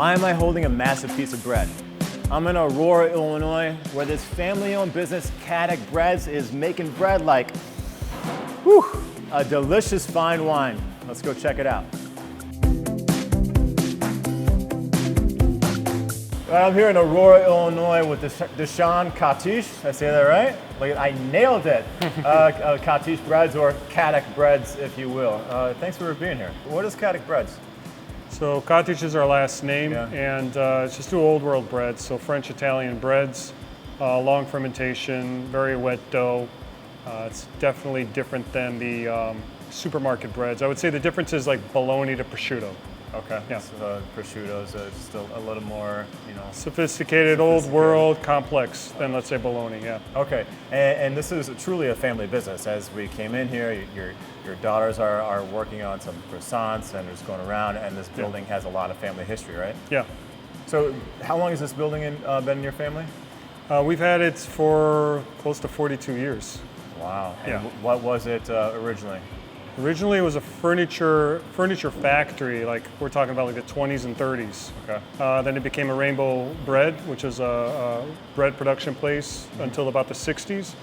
Why am I holding a massive piece of bread? I'm in Aurora, Illinois, where this family-owned business, Katic Breads, is making bread like, whew, a delicious fine wine. Let's go check it out. I'm here in Aurora, Illinois with Dusan Katic. Did I say that right? Like, I nailed it. Katic Breads, or Katic Breads, if you will. Thanks for being here. What is Katic Breads? So Katic is our last name, and it's just two old world breads, so French Italian breads, long fermentation, very wet dough. It's definitely different than the supermarket breads. I would say the difference is like bologna to prosciutto. Okay. Yeah. So prosciutto's just a little more, sophisticated, old world, complex than, let's say, bologna. Yeah. Okay. And this is truly a family business. As we came in here, your daughters are working on some croissants and just going around, and this building has a lot of family history, right? Yeah. So how long has this building been in your family? We've had it for close to 42 years. Wow. And what was it originally? Originally, it was a furniture factory. Like, we're talking about like the 20s and 30s. Okay. Then it became a Rainbow Bread, which is a bread production place until about the 60s.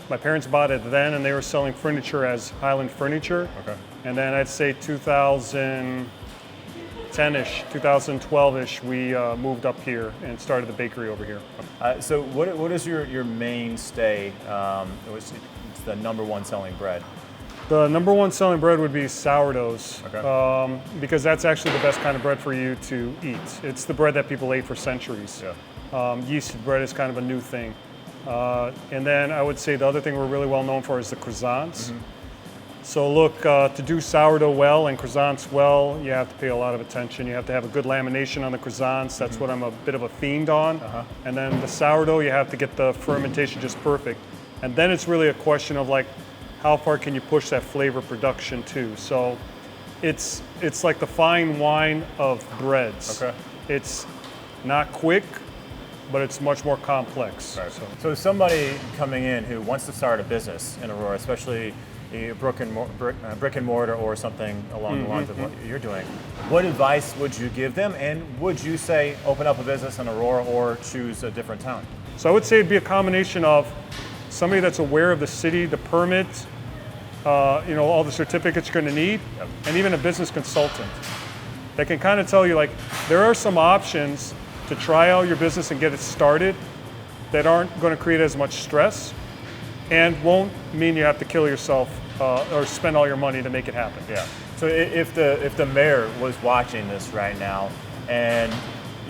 My parents bought it then, and they were selling furniture as Highland Furniture. Okay. And then I'd say 2010-ish, 2012-ish, we moved up here and started the bakery over here. So what is your mainstay? It's the number one selling bread. The number one selling bread would be sourdoughs, okay. Because that's actually the best kind of bread for you to eat. It's the bread that people ate for centuries. Yeah. Yeasted bread is kind of a new thing. And then I would say the other thing we're really well known for is the croissants. Mm-hmm. So look, to do sourdough well and croissants well, you have to pay a lot of attention. You have to have a good lamination on the croissants. That's what I'm a bit of a fiend on. And then the sourdough, you have to get the fermentation just perfect. And then it's really a question of like, how far can you push that flavor production too? So it's like the fine wine of breads. Okay. It's not quick, but it's much more complex. Right. So somebody coming in who wants to start a business in Aurora, especially a brick and mortar or something along the lines of what you're doing, what advice would you give them? And would you say open up a business in Aurora or choose a different town? So I would say it'd be a combination of somebody that's aware of the city, the permit, all the certificates you're going to need, and even a business consultant that can kind of tell you, like, there are some options to try out your business and get it started that aren't going to create as much stress and won't mean you have to kill yourself or spend all your money to make it happen. Yeah. So if the mayor was watching this right now, and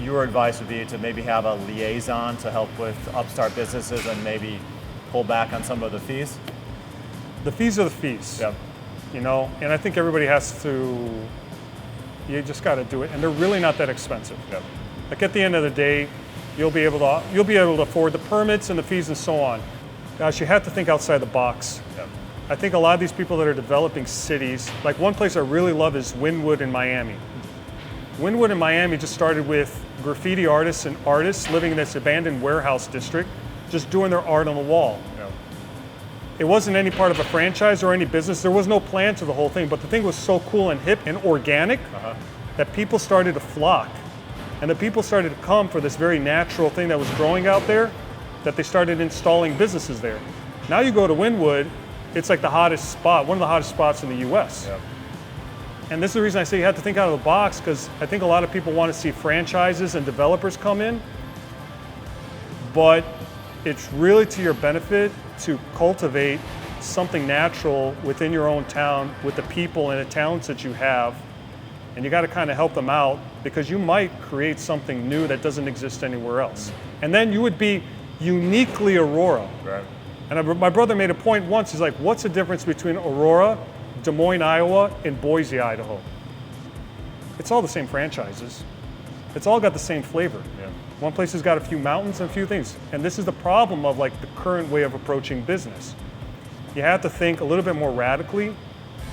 your advice would be to maybe have a liaison to help with upstart businesses and maybe pull back on some of the fees? The fees are the fees. Yep. And I think everybody has to, you just got to do it. And they're really not that expensive. Yep. Like at the end of the day, you'll be able to afford the permits and the fees and so on. Gosh, you have to think outside the box. Yep. I think a lot of these people that are developing cities, like one place I really love is Wynwood in Miami. Wynwood in Miami just started with graffiti artists and artists living in this abandoned warehouse district, just doing their art on the wall. Yep. It wasn't any part of a franchise or any business. There was no plan to the whole thing, but the thing was so cool and hip and organic that people started to flock. And the people started to come for this very natural thing that was growing out there, that they started installing businesses there. Now you go to Wynwood, it's like the hottest spot, one of the hottest spots in the US. Yep. And this is the reason I say you have to think out of the box, because I think a lot of people want to see franchises and developers come in, but it's really to your benefit to cultivate something natural within your own town with the people and the talents that you have. And you got to kind of help them out, because you might create something new that doesn't exist anywhere else. And then you would be uniquely Aurora. Right. And my brother made a point once, he's like, what's the difference between Aurora, Des Moines, Iowa, and Boise, Idaho? It's all the same franchises. It's all got the same flavor. Yeah. One place has got a few mountains and a few things. And this is the problem of like the current way of approaching business. You have to think a little bit more radically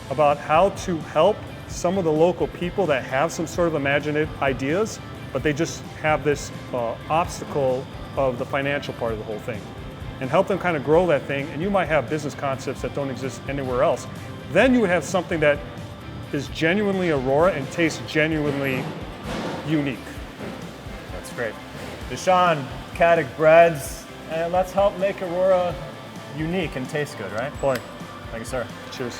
about how to help some of the local people that have some sort of imaginative ideas, but they just have this obstacle of the financial part of the whole thing. And help them kind of grow that thing, and you might have business concepts that don't exist anywhere else. Then you would have something that is genuinely Aurora and tastes genuinely unique. great. Dusan Katic Breads, and let's help make Aurora unique and taste good, right? Boy, Thank you, sir. cheers.